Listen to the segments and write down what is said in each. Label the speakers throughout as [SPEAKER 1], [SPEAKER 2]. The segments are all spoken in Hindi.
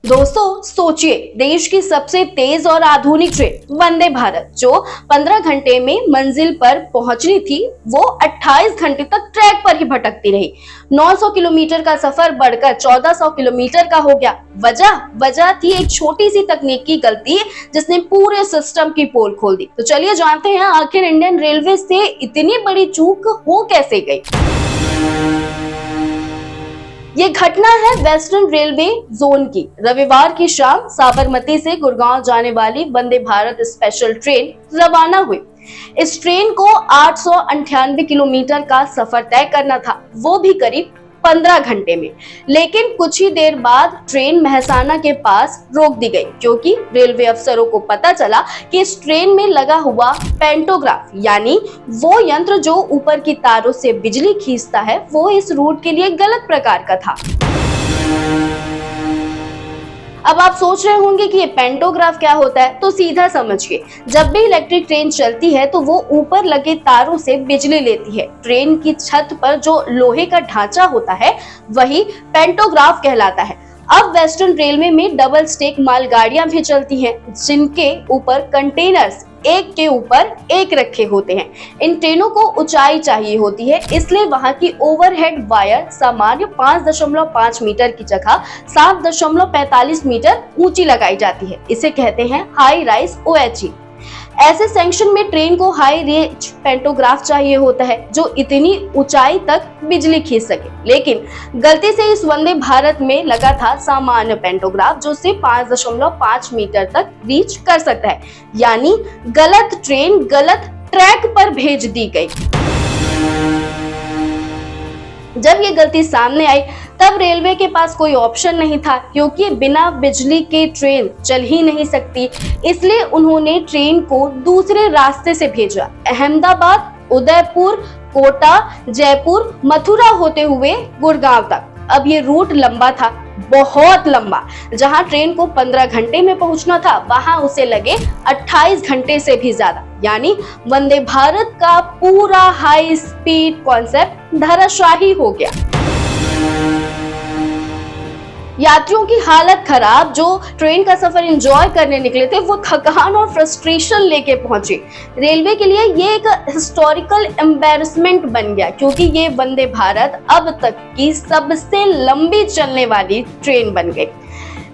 [SPEAKER 1] दोस्तों सोचिए, देश की सबसे तेज और आधुनिक ट्रेन वंदे भारत जो 15 घंटे में मंजिल पर पहुंचनी थी, वो 28 घंटे तक ट्रैक पर ही भटकती रही। 900 किलोमीटर का सफर बढ़कर 1400 किलोमीटर का हो गया। वजह थी एक छोटी सी तकनीकी गलती जिसने पूरे सिस्टम की पोल खोल दी। तो चलिए जानते हैं आखिर इंडियन रेलवे से इतनी बड़ी चूक हो कैसे गई। ये घटना है वेस्टर्न रेलवे जोन की। रविवार की शाम साबरमती से गुड़गांव जाने वाली वंदे भारत स्पेशल ट्रेन रवाना हुई। इस ट्रेन को 898 किलोमीटर का सफर तय करना था, वो भी करीब 15 घंटे में। लेकिन कुछ ही देर बाद ट्रेन मेहसाना के पास रोक दी गई, क्योंकि रेलवे अफसरों को पता चला कि इस ट्रेन में लगा हुआ पेंटोग्राफ, यानी वो यंत्र जो ऊपर की तारों से बिजली खींचता है, वो इस रूट के लिए गलत प्रकार का था। अब आप सोच रहे होंगे कि ये पेंटोग्राफ क्या होता है, तो सीधा समझिए, जब भी इलेक्ट्रिक ट्रेन चलती है तो वो ऊपर लगे तारों से बिजली लेती है। ट्रेन की छत पर जो लोहे का ढांचा होता है वही पेंटोग्राफ कहलाता है। अब वेस्टर्न रेलवे में डबल स्टेक मालगाड़ियां भी चलती हैं, जिनके ऊपर कंटेनर्स एक के ऊपर एक रखे होते हैं। इन ट्रेनों को ऊंचाई चाहिए होती है, इसलिए वहां की ओवरहेड वायर सामान्य 5.5 मीटर की जगह 7.45 मीटर ऊंची लगाई जाती है। इसे कहते हैं हाई राइज OHE। ऐसे सेक्शन में ट्रेन को हाई रेंज पेंटोग्राफ चाहिए होता है जो इतनी ऊंचाई तक बिजली खींच सके। लेकिन गलती से इस वंदे भारत में लगा था सामान्य पेंटोग्राफ जो सिर्फ 5.5 मीटर तक रीच कर सकता है, यानी गलत ट्रेन गलत ट्रैक पर भेज दी गई। जब ये गलती सामने आई तब रेलवे के पास कोई ऑप्शन नहीं था, क्योंकि बिना बिजली के ट्रेन चल ही नहीं सकती। इसलिए उन्होंने ट्रेन को दूसरे रास्ते से भेजा, अहमदाबाद, उदयपुर, कोटा, जयपुर, मथुरा होते हुए गुड़गांव तक। अब ये रूट लंबा था, बहुत लंबा। जहां ट्रेन को 15 घंटे में पहुंचना था, वहां उसे लगे 28 घंटे से भी ज्यादा, यानी वंदे भारत का पूरा हाई स्पीड कॉन्सेप्ट धराशायी हो गया। यात्रियों की हालत खराब। जो ट्रेन का सफर एंजॉय करने निकले थे वो थकान और फ्रस्ट्रेशन लेके पहुंचे। रेलवे के लिए ये एक हिस्टोरिकल एम्बैरेसमेंट बन गया, क्योंकि ये वंदे भारत अब तक की सबसे लंबी चलने वाली ट्रेन बन गई।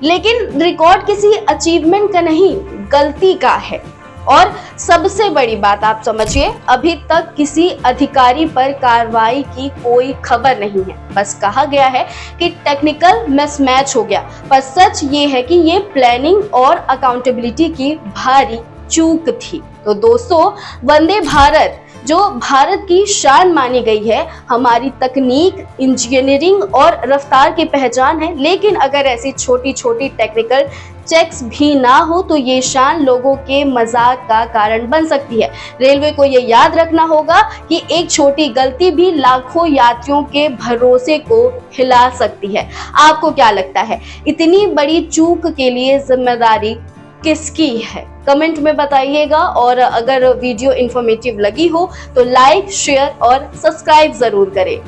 [SPEAKER 1] लेकिन रिकॉर्ड किसी अचीवमेंट का नहीं, गलती का है। और सबसे बड़ी बात आप समझिए, अभी तक किसी अधिकारी पर कार्रवाई की कोई खबर नहीं है। बस कहा गया है कि टेक्निकल मिसमैच हो गया, पर सच ये है कि ये प्लानिंग और अकाउंटेबिलिटी की भारी चूक थी। तो दोस्तों, वंदे भारत जो भारत की शान मानी गई है, हमारी तकनीक, इंजीनियरिंग और रफ्तार की पहचान है। लेकिन अगर ऐसी छोटी छोटी टेक्निकल चेक्स भी ना हो तो ये शान लोगों के मजाक का कारण बन सकती है। रेलवे को ये याद रखना होगा कि एक छोटी गलती भी लाखों यात्रियों के भरोसे को हिला सकती है। आपको क्या लगता है, इतनी बड़ी चूक के लिए जिम्मेदारी किसकी है? कमेंट में बताइएगा। और अगर वीडियो इंफॉर्मेटिव लगी हो तो लाइक, शेयर और सब्सक्राइब जरूर करें।